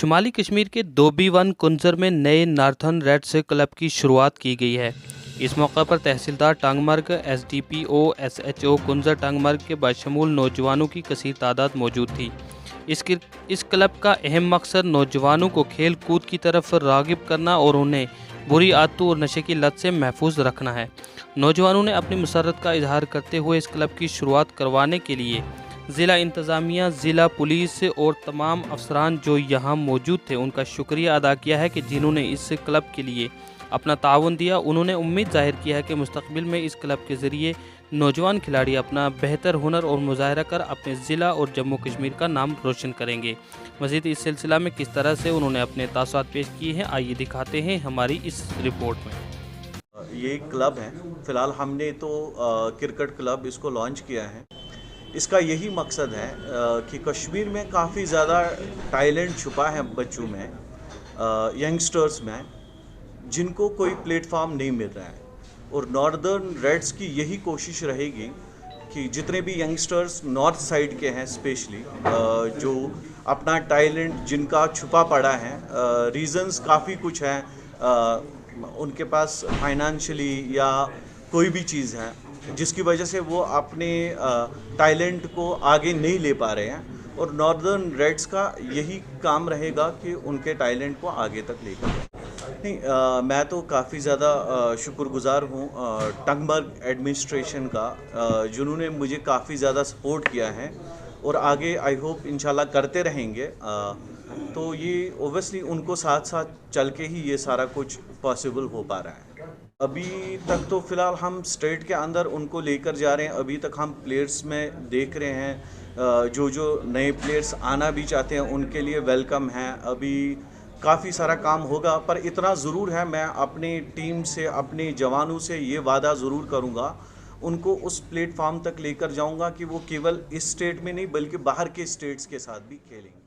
शुमाली कश्मीर के दोबी-1 कुंजर में नए नॉर्थर्न रेड्स क्लब की शुरुआत की गई है। इस मौके पर तहसीलदार टांगमर्ग, एसडीपीओ, एसएचओ कुंजर टांगमर्ग के बशमूल नौजवानों की कसीर तादाद मौजूद थी। इस क्लब का अहम मकसद नौजवानों को खेल कूद की तरफ राग़िब करना और उन्हें बुरी आदतों और नशे की लत से महफूज रखना है। नौजवानों ने अपनी मसरत का इजहार करते हुए इस क्लब की शुरुआत करवाने के लिए ज़िला इंतज़ामिया, ज़िला पुलिस और तमाम अफसरान जो यहाँ मौजूद थे उनका शुक्रिया अदा किया है कि जिन्होंने इस क्लब के लिए अपना ताउन दिया। उन्होंने उम्मीद ज़ाहिर किया है कि मुस्तक़बिल में इस क्लब के ज़रिए नौजवान खिलाड़ी अपना बेहतर हुनर और मुज़ाहरा कर अपने ज़िला और जम्मू कश्मीर का नाम रोशन करेंगे। मज़ीद इस सिलसिला में किस तरह से उन्होंने अपने तासुरात पेश किए हैं, आइए दिखाते हैं हमारी इस रिपोर्ट में। ये एक क्लब है, फ़िलहाल हमने तो क्रिकेट क्लब इसको लॉन्च किया है। इसका यही मकसद है कि कश्मीर में काफ़ी ज़्यादा टैलेंट छुपा है बच्चों में, यंगस्टर्स में, जिनको कोई प्लेटफॉर्म नहीं मिल रहा है। और नॉर्दर्न रेड्स की यही कोशिश रहेगी कि जितने भी यंगस्टर्स नॉर्थ साइड के हैं स्पेशली, जो अपना टैलेंट जिनका छुपा पड़ा है, रीज़न्स काफ़ी कुछ हैं, उनके पास फाइनेंशियली या कोई भी चीज़ है जिसकी वजह से वो अपने टैलेंट को आगे नहीं ले पा रहे हैं, और नॉर्दर्न रेड्स का यही काम रहेगा कि उनके टैलेंट को आगे तक लेकर जाए। नहीं, मैं तो काफ़ी ज़्यादा शुक्रगुज़ार हूँ टांगमर्ग एडमिनिस्ट्रेशन का, जिन्होंने मुझे काफ़ी ज़्यादा सपोर्ट किया है और आगे आई होप इंशाल्लाह करते रहेंगे। तो ये ओबियसली उनको साथ साथ चल के ही ये सारा कुछ पॉसिबल हो पा रहा है। अभी तक तो फ़िलहाल हम स्टेट के अंदर उनको लेकर जा रहे हैं। अभी तक हम प्लेयर्स में देख रहे हैं, जो नए प्लेयर्स आना भी चाहते हैं उनके लिए वेलकम है। अभी काफ़ी सारा काम होगा, पर इतना ज़रूर है, मैं अपनी टीम से, अपने जवानों से ये वादा ज़रूर करूँगा, उनको उस प्लेटफॉर्म तक लेकर जाऊँगा कि वो केवल इस स्टेट में नहीं बल्कि बाहर के स्टेट्स के साथ भी खेलेंगे।